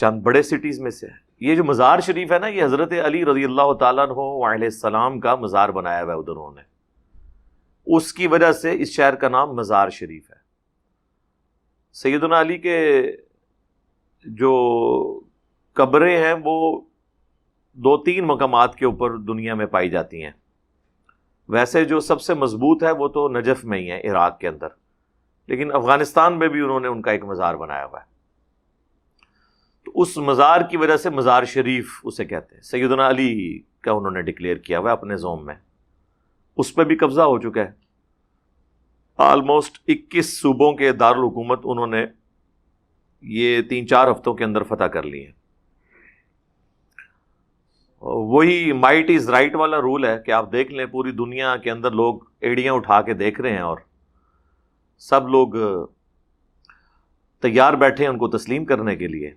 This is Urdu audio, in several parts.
چند بڑے سٹیز میں سے ہے. یہ جو مزار شریف ہے نا، یہ حضرت علی رضی اللہ تعالیٰ عنہ علیہ السلام کا مزار بنایا ہوا ہے ادھر انہوں نے. اس کی وجہ سے اس شہر کا نام مزار شریف ہے. سیدنا علی کے جو قبریں ہیں وہ 2-3 مقامات کے اوپر دنیا میں پائی جاتی ہیں. ویسے جو سب سے مضبوط ہے وہ تو نجف میں ہی ہے، عراق کے اندر، لیکن افغانستان میں بھی انہوں نے ان کا ایک مزار بنایا ہوا ہے. تو اس مزار کی وجہ سے مزار شریف اسے کہتے ہیں. سیدنا علی کا انہوں نے ڈکلیئر کیا ہوا ہے اپنے زوم میں. اس پہ بھی قبضہ ہو چکا ہے. آلموسٹ 21 صوبوں کے دارالحکومت انہوں نے یہ 3-4 ہفتوں کے اندر فتح کر لی ہیں. وہی مائٹ از رائٹ والا رول ہے کہ آپ دیکھ لیں پوری دنیا کے اندر لوگ ایڑیاں اٹھا کے دیکھ رہے ہیں اور سب لوگ تیار بیٹھے ہیں ان کو تسلیم کرنے کے لیے.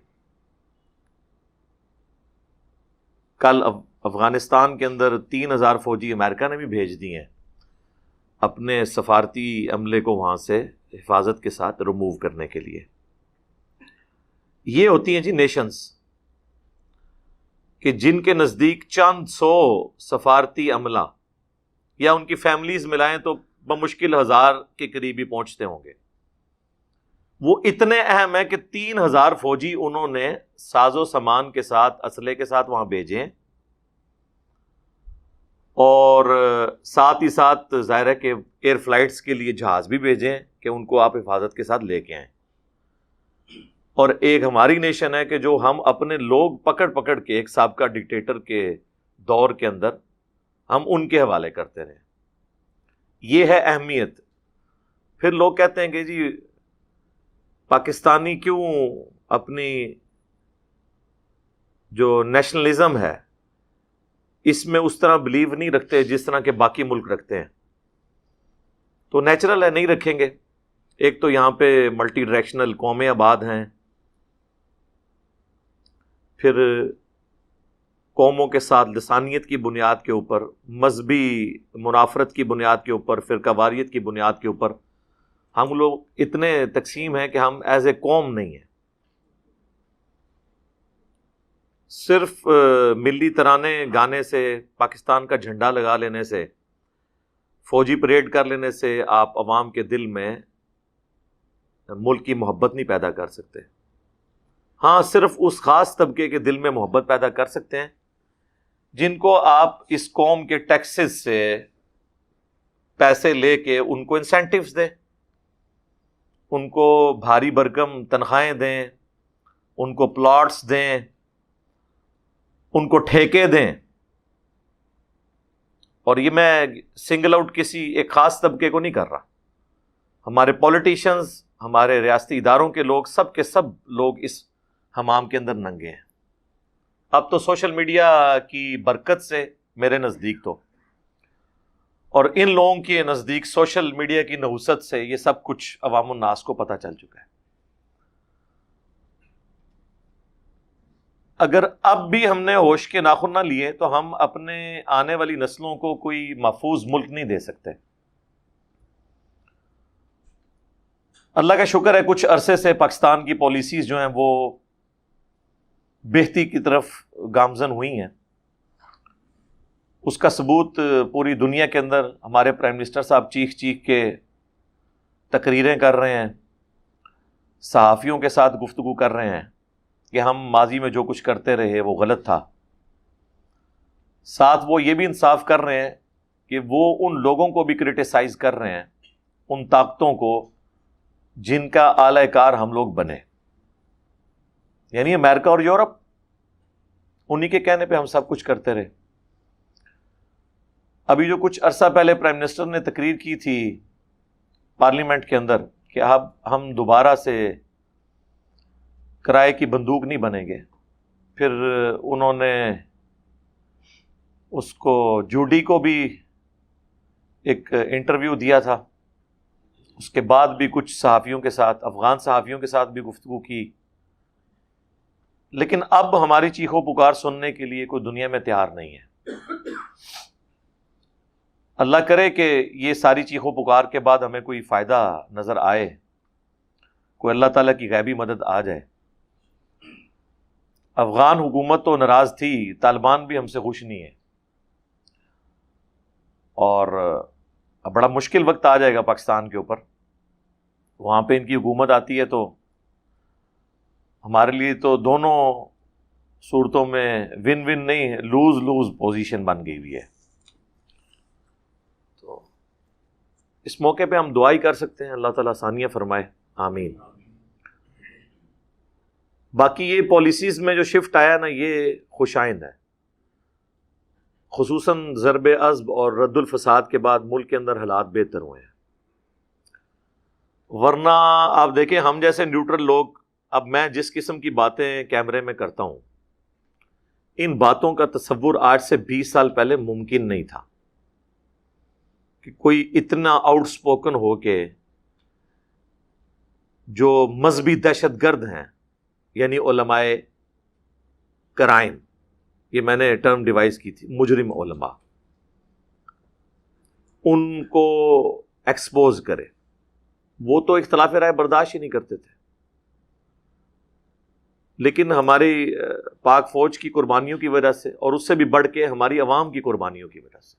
کل افغانستان کے اندر 3000 فوجی امریکہ نے بھی بھیج دی ہیں اپنے سفارتی عملے کو وہاں سے حفاظت کے ساتھ ریموو کرنے کے لیے. یہ ہوتی ہیں جی نیشنز کہ جن کے نزدیک چند 100 سفارتی عملہ یا ان کی فیملیز ملائیں تو بمشکل 1000 کے قریب ہی پہنچتے ہوں گے. وہ اتنے اہم ہیں کہ 3000 فوجی انہوں نے ساز و سامان کے ساتھ، اسلحے کے ساتھ وہاں بھیجے، اور ساتھ ہی ساتھ ظاہر ہے کہ ایئر فلائٹس کے لیے جہاز بھی بھیجیں کہ ان کو آپ حفاظت کے ساتھ لے کے آئیں. اور ایک ہماری نیشن ہے کہ جو ہم اپنے لوگ پکڑ پکڑ کے ایک سابقہ ڈکٹیٹر کے دور کے اندر ہم ان کے حوالے کرتے رہے. یہ ہے اہمیت. پھر لوگ کہتے ہیں کہ جی پاکستانی کیوں اپنی جو نیشنلزم ہے اس میں اس طرح بلیو نہیں رکھتے جس طرح کے باقی ملک رکھتے ہیں. تو نیچرل ہے، نہیں رکھیں گے. ایک تو یہاں پہ ملٹی ڈائریکشنل قومیں آباد ہیں، پھر قوموں کے ساتھ لسانیت کی بنیاد کے اوپر، مذہبی منافرت کی بنیاد کے اوپر، فرقہ واریت کی بنیاد کے اوپر ہم لوگ اتنے تقسیم ہیں کہ ہم ایز اے قوم نہیں ہیں. صرف ملی ترانے گانے سے، پاکستان کا جھنڈا لگا لینے سے، فوجی پریڈ کر لینے سے آپ عوام کے دل میں ملک کی محبت نہیں پیدا کر سکتے. ہاں صرف اس خاص طبقے کے دل میں محبت پیدا کر سکتے ہیں جن کو آپ اس قوم کے ٹیکسز سے پیسے لے کے ان کو انسینٹیوز دیں، ان کو بھاری بھرکم تنخواہیں دیں، ان کو پلاٹس دیں، ان کو ٹھیکے دیں. اور یہ میں سنگل آؤٹ کسی ایک خاص طبقے کو نہیں کر رہا. ہمارے پولیٹیشنز، ہمارے ریاستی اداروں کے لوگ، سب کے سب لوگ اس حمام کے اندر ننگے ہیں. اب تو سوشل میڈیا کی برکت سے میرے نزدیک تو، اور ان لوگوں کے نزدیک سوشل میڈیا کی نحوست سے یہ سب کچھ عوام الناس کو پتہ چل چکا ہے. اگر اب بھی ہم نے ہوش کے ناخن نہ لیے تو ہم اپنے آنے والی نسلوں کو کوئی محفوظ ملک نہیں دے سکتے. اللہ کا شکر ہے کچھ عرصے سے پاکستان کی پالیسیز جو ہیں وہ بہتری کی طرف گامزن ہوئی ہیں. اس کا ثبوت پوری دنیا کے اندر ہمارے پرائم منسٹر صاحب چیخ چیخ کے تقریریں کر رہے ہیں، صحافیوں کے ساتھ گفتگو کر رہے ہیں کہ ہم ماضی میں جو کچھ کرتے رہے وہ غلط تھا. ساتھ وہ یہ بھی انصاف کر رہے ہیں کہ وہ ان لوگوں کو بھی کرٹیسائز کر رہے ہیں، ان طاقتوں کو جن کا اعلی کار ہم لوگ بنے، یعنی امریکہ اور یورپ. انہی کے کہنے پہ ہم سب کچھ کرتے رہے. ابھی جو کچھ عرصہ پہلے پرائم منسٹر نے تقریر کی تھی پارلیمنٹ کے اندر کہ اب ہم دوبارہ سے کرائے کی بندوق نہیں بنیں گے، پھر انہوں نے اس کو جوڈی کو بھی ایک انٹرویو دیا تھا، اس کے بعد بھی کچھ صحافیوں کے ساتھ، افغان صحافیوں کے ساتھ بھی گفتگو کی. لیکن اب ہماری چیخو پکار سننے کے لیے کوئی دنیا میں تیار نہیں ہے. اللہ کرے کہ یہ ساری چیخو پکار کے بعد ہمیں کوئی فائدہ نظر آئے، کوئی اللہ تعالیٰ کی غیبی مدد آ جائے. افغان حکومت تو ناراض تھی، طالبان بھی ہم سے خوش نہیں ہے، اور بڑا مشکل وقت آ جائے گا پاکستان کے اوپر. وہاں پہ ان کی حکومت آتی ہے تو ہمارے لیے تو دونوں صورتوں میں ون ون نہیں، لوز لوز پوزیشن بن گئی ہوئی ہے. تو اس موقع پہ ہم دعا ہی کر سکتے ہیں، اللہ تعالیٰ آسانیاں فرمائے، آمین. باقی یہ پالیسیز میں جو شفٹ آیا نا، یہ خوش آئند ہے، خصوصاً ضرب عصب اور رد الفساد کے بعد ملک کے اندر حالات بہتر ہوئے ہیں. ورنہ آپ دیکھیں ہم جیسے نیوٹرل لوگ، اب میں جس قسم کی باتیں کیمرے میں کرتا ہوں، ان باتوں کا تصور آج سے 20 سال پہلے ممکن نہیں تھا کہ کوئی اتنا آؤٹ سپوکن ہو کے جو مذہبی دہشت گرد ہیں، یعنی علماء کرائم، یہ میں نے ٹرم ڈیوائز کی تھی، مجرم علماء، ان کو ایکسپوز کرے. وہ تو اختلاف رائے برداشت ہی نہیں کرتے تھے، لیکن ہماری پاک فوج کی قربانیوں کی وجہ سے، اور اس سے بھی بڑھ کے ہماری عوام کی قربانیوں کی وجہ سے،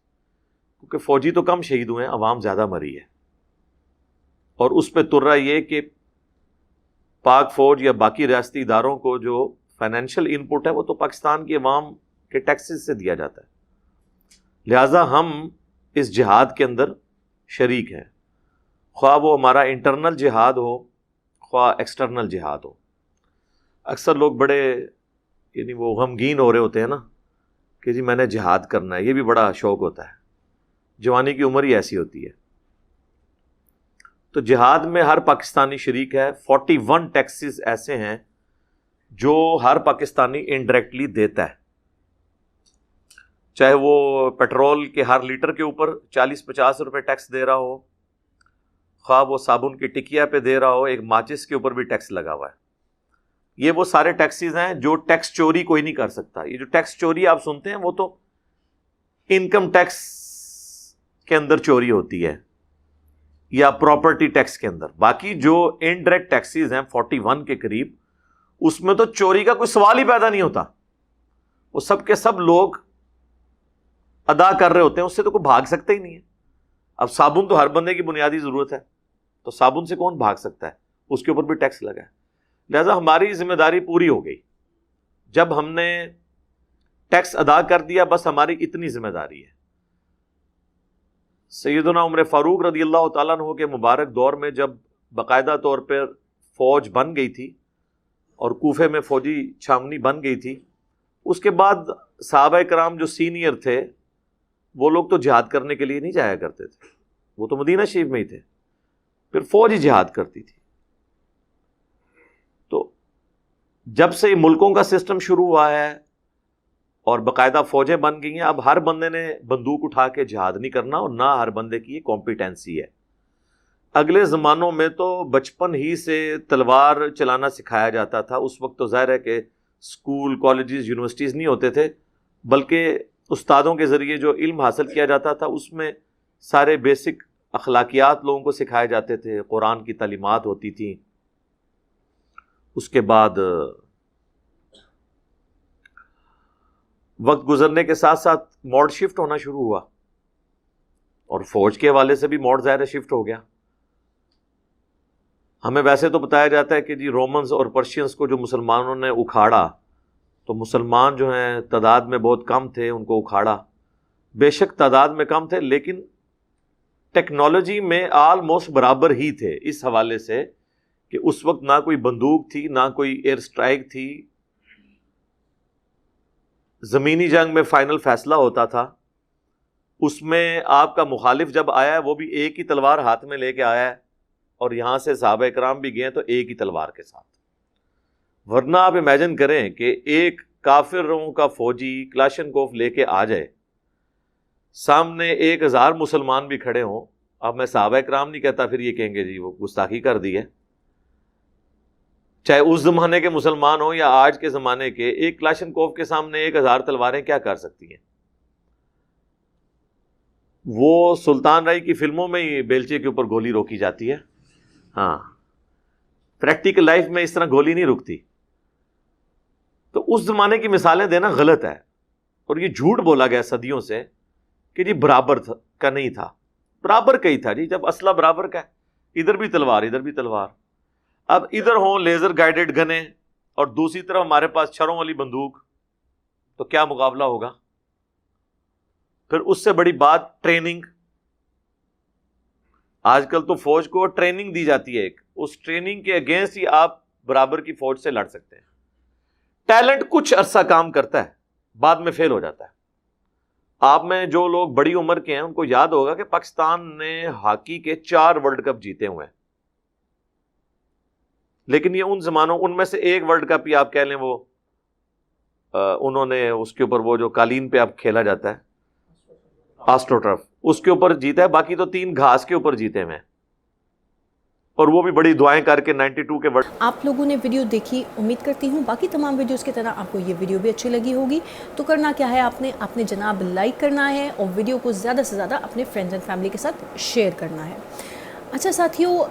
کیونکہ فوجی تو کم شہید ہوئے ہیں، عوام زیادہ مری ہے. اور اس پہ ترا یہ کہ پاک فوج یا باقی ریاستی اداروں کو جو فائنینشیل ان پٹ ہے وہ تو پاکستان کی عوام کے ٹیکسز سے دیا جاتا ہے. لہٰذا ہم اس جہاد کے اندر شریک ہیں، خواہ وہ ہمارا انٹرنل جہاد ہو، خواہ ایکسٹرنل جہاد ہو. اکثر لوگ بڑے یعنی وہ غمگین ہو رہے ہوتے ہیں نا کہ جی میں نے جہاد کرنا ہے، یہ بھی بڑا شوق ہوتا ہے، جوانی کی عمر ہی ایسی ہوتی ہے. تو جہاد میں ہر پاکستانی شریک ہے. 41 ٹیکسز ایسے ہیں جو ہر پاکستانی انڈائریکٹلی دیتا ہے، چاہے وہ پیٹرول کے ہر لیٹر کے اوپر 40-50 روپے ٹیکس دے رہا ہو، خواہ وہ صابن کی ٹکیا پہ دے رہا ہو، ایک ماچس کے اوپر بھی ٹیکس لگا ہوا ہے. یہ وہ سارے ٹیکسز ہیں جو ٹیکس چوری کوئی نہیں کر سکتا. یہ جو ٹیکس چوری آپ سنتے ہیں وہ تو انکم ٹیکس کے اندر چوری ہوتی ہے یا پراپرٹی ٹیکس کے اندر. باقی جو انڈائریکٹ ٹیکسز ہیں 41 کے قریب، اس میں تو چوری کا کوئی سوال ہی پیدا نہیں ہوتا. وہ سب کے سب لوگ ادا کر رہے ہوتے ہیں، اس سے تو کوئی بھاگ سکتا ہی نہیں ہے. اب صابن تو ہر بندے کی بنیادی ضرورت ہے، تو صابن سے کون بھاگ سکتا ہے؟ اس کے اوپر بھی ٹیکس لگا ہے. لہذا ہماری ذمہ داری پوری ہو گئی. جب ہم نے ٹیکس ادا کر دیا، بس ہماری اتنی ذمہ داری ہے. سیدنا عمر فاروق رضی اللہ تعالیٰ عنہ کے مبارک دور میں جب باقاعدہ طور پر فوج بن گئی تھی اور کوفے میں فوجی چھاونی بن گئی تھی، اس کے بعد صحابہ کرام جو سینئر تھے وہ لوگ تو جہاد کرنے کے لیے نہیں جایا کرتے تھے، وہ تو مدینہ شریف میں ہی تھے، پھر فوج ہی جہاد کرتی تھی. تو جب سے یہ ملکوں کا سسٹم شروع ہوا ہے اور باقاعدہ فوجیں بن گئی ہیں، اب ہر بندے نے بندوق اٹھا کے جہاد نہیں کرنا، اور نہ ہر بندے کی یہ کمپیٹنسی ہے. اگلے زمانوں میں تو بچپن ہی سے تلوار چلانا سکھایا جاتا تھا. اس وقت تو ظاہر ہے کہ اسکول، کالجز، یونیورسٹیز نہیں ہوتے تھے، بلکہ استادوں کے ذریعے جو علم حاصل کیا جاتا تھا اس میں سارے بیسک اخلاقیات لوگوں کو سکھائے جاتے تھے، قرآن کی تعلیمات ہوتی تھیں. اس کے بعد وقت گزرنے کے ساتھ ساتھ موڈ شفٹ ہونا شروع ہوا، اور فوج کے حوالے سے بھی موڈ ظاہر شفٹ ہو گیا. ہمیں ویسے تو بتایا جاتا ہے کہ جی رومنز اور پرشینز کو جو مسلمانوں نے اکھاڑا، تو مسلمان جو ہیں تعداد میں بہت کم تھے، ان کو اکھاڑا. بے شک تعداد میں کم تھے، لیکن ٹیکنالوجی میں آلموسٹ برابر ہی تھے، اس حوالے سے کہ اس وقت نہ کوئی بندوق تھی، نہ کوئی ایئر سٹرائک تھی. زمینی جنگ میں فائنل فیصلہ ہوتا تھا، اس میں آپ کا مخالف جب آیا ہے وہ بھی ایک ہی تلوار ہاتھ میں لے کے آیا ہے، اور یہاں سے صحابہ کرام بھی گئے تو ایک ہی تلوار کے ساتھ. ورنہ آپ امیجن کریں کہ ایک کافروں کا فوجی کلاشنکوف لے کے آ جائے، سامنے 1000 مسلمان بھی کھڑے ہوں. اب میں صحابہ کرام نہیں کہتا، پھر یہ کہیں گے جی وہ گستاخی کر دی ہے. چاہے اس زمانے کے مسلمان ہوں یا آج کے زمانے کے، ایک کلاشنکوف کے سامنے 1000 تلواریں کیا کر سکتی ہیں؟ وہ سلطان رائی کی فلموں میں ہی بیلچے کے اوپر گولی روکی جاتی ہے، ہاں، پریکٹیکل لائف میں اس طرح گولی نہیں رکتی. تو اس زمانے کی مثالیں دینا غلط ہے، اور یہ جھوٹ بولا گیا صدیوں سے کہ جی برابر کا نہیں تھا. برابر کا ہی تھا جی، جب اسلحہ برابر کا ہے، ادھر بھی تلوار ادھر بھی تلوار. اب ادھر ہوں لیزر گائیڈڈ گنیں اور دوسری طرف ہمارے پاس چھروں والی بندوق، تو کیا مقابلہ ہوگا؟ پھر اس سے بڑی بات ٹریننگ. آج کل تو فوج کو ٹریننگ دی جاتی ہے ایک، اس ٹریننگ کے اگینسٹ ہی آپ برابر کی فوج سے لڑ سکتے ہیں. ٹیلنٹ کچھ عرصہ کام کرتا ہے، بعد میں فیل ہو جاتا ہے. آپ میں جو لوگ بڑی عمر کے ہیں ان کو یاد ہوگا کہ پاکستان نے ہاکی کے 4 ورلڈ کپ جیتے ہوئے ہیں، لیکن یہ ان زمانوں، ان میں سے ایک ورلڈ کپ ہی آپ کہہ لیں وہ انہوں نے اس کے اوپر وہ جو قالین پہ اب کھیلا جاتا ہے آسٹرو ٹرف، اس کے اوپر جیتا ہے، باقی تو 3 گھاس کے اوپر جیتے ہوئے ہیں، اور وہ بھی بڑی دعائیں کر کے 92 کے ورلڈ. آپ لوگوں نے ویڈیو دیکھی، امید کرتی ہوں باقی تمام ویڈیوز کی طرح آپ کو یہ ویڈیو بھی اچھی لگی ہوگی. تو کرنا کیا ہے، آپ نے جناب لائک کرنا ہے اور ویڈیو کو زیادہ سے زیادہ اپنے فرینڈز اینڈ فیملی کے ساتھ شیئر کرنا ہے. اچھا ساتھیوں،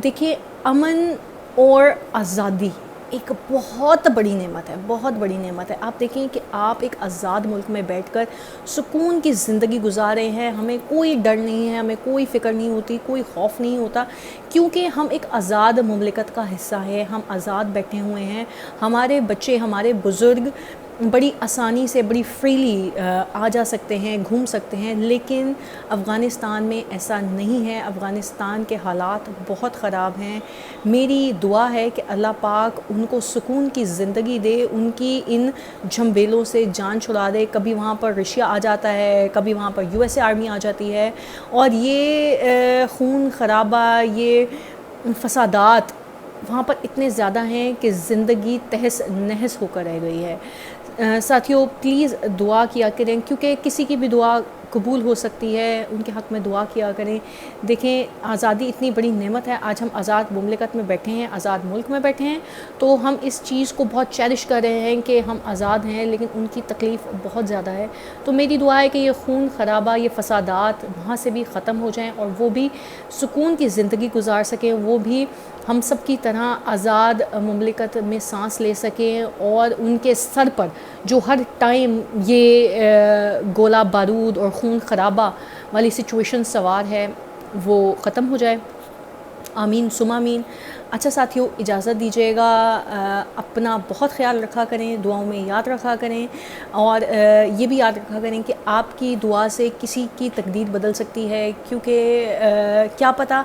دیکھیے امن اور آزادی ایک بہت بڑی نعمت ہے، بہت بڑی نعمت ہے. آپ دیکھیں کہ آپ ایک آزاد ملک میں بیٹھ کر سکون کی زندگی گزار رہے ہیں، ہمیں کوئی ڈر نہیں ہے، ہمیں کوئی فکر نہیں ہوتی، کوئی خوف نہیں ہوتا، کیونکہ ہم ایک آزاد مملکت کا حصہ ہے، ہم آزاد بیٹھے ہوئے ہیں. ہمارے بچے، ہمارے بزرگ بڑی آسانی سے، بڑی فریلی آ جا سکتے ہیں، گھوم سکتے ہیں، لیکن افغانستان میں ایسا نہیں ہے. افغانستان کے حالات بہت خراب ہیں. میری دعا ہے کہ اللہ پاک ان کو سکون کی زندگی دے، ان کی ان جھنبیلوں سے جان چھڑا دے. کبھی وہاں پر رشیا آ جاتا ہے، کبھی وہاں پر USA آرمی آ جاتی ہے، اور یہ خون خرابہ، یہ فسادات وہاں پر اتنے زیادہ ہیں کہ زندگی تہس نہس ہو کر رہ گئی ہے. ساتھیوں پلیز دعا کیا کریں، کیونکہ کسی کی بھی دعا قبول ہو سکتی ہے، ان کے حق میں دعا کیا کریں. دیکھیں آزادی اتنی بڑی نعمت ہے، آج ہم آزاد مملکت میں بیٹھے ہیں، آزاد ملک میں بیٹھے ہیں، تو ہم اس چیز کو بہت چیریش کر رہے ہیں کہ ہم آزاد ہیں، لیکن ان کی تکلیف بہت زیادہ ہے. تو میری دعا ہے کہ یہ خون خرابہ، یہ فسادات وہاں سے بھی ختم ہو جائیں، اور وہ بھی سکون کی زندگی گزار سکیں، وہ بھی ہم سب کی طرح آزاد مملکت میں سانس لے سکیں، اور ان کے سر پر جو ہر ٹائم یہ گولہ بارود اور خون خرابہ والی سچویشن سوار ہے وہ ختم ہو جائے. آمین ثم آمین. اچھا ساتھیوں، اجازت دیجیے گا، اپنا بہت خیال رکھا کریں، دعاؤں میں یاد رکھا کریں، اور یہ بھی یاد رکھا کریں کہ آپ کی دعا سے کسی کی تقدیر بدل سکتی ہے، کیونکہ کیا پتہ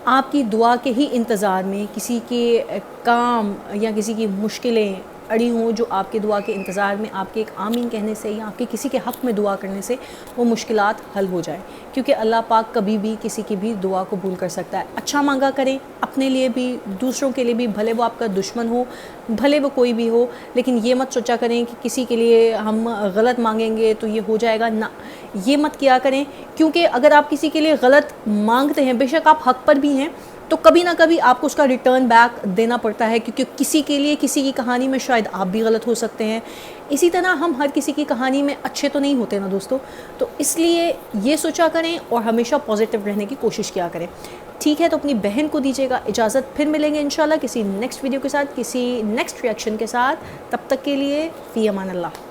آپ کی دعا کے ہی انتظار میں کسی کے کام یا کسی کی مشکلیں اڑی ہوں، جو آپ کے دعا کے انتظار میں آپ کے ایک آمین کہنے سے یا آپ کے کسی کے حق میں دعا کرنے سے وہ مشکلات حل ہو جائیں. کیونکہ اللہ پاک کبھی بھی کسی کی بھی دعا قبول کر سکتا ہے. اچھا مانگا کریں، اپنے لیے بھی، دوسروں کے لیے بھی، بھلے وہ آپ کا دشمن ہو، بھلے وہ کوئی بھی ہو، لیکن یہ مت سوچا کریں کہ کسی کے لیے ہم غلط مانگیں گے تو یہ ہو جائے گا. نہ، یہ مت کیا کریں، کیونکہ اگر آپ کسی کے لیے غلط مانگتے ہیں، بے شک آپ حق پر بھی ہیں، تو کبھی نہ کبھی آپ کو اس کا ریٹرن بیک دینا پڑتا ہے، کیونکہ کسی کے لیے کسی کی کہانی میں شاید آپ بھی غلط ہو سکتے ہیں. اسی طرح ہم ہر کسی کی کہانی میں اچھے تو نہیں ہوتے نا دوستو، تو اس لیے یہ سوچا کریں اور ہمیشہ پازیٹیو رہنے کی کوشش کیا کریں. ٹھیک ہے، تو اپنی بہن کو دیجیے گا اجازت، پھر ملیں گے انشاءاللہ کسی نیکسٹ ویڈیو کے ساتھ، کسی نیکسٹ ریئیکشن کے ساتھ. تب تک کے لیے فی امان اللہ.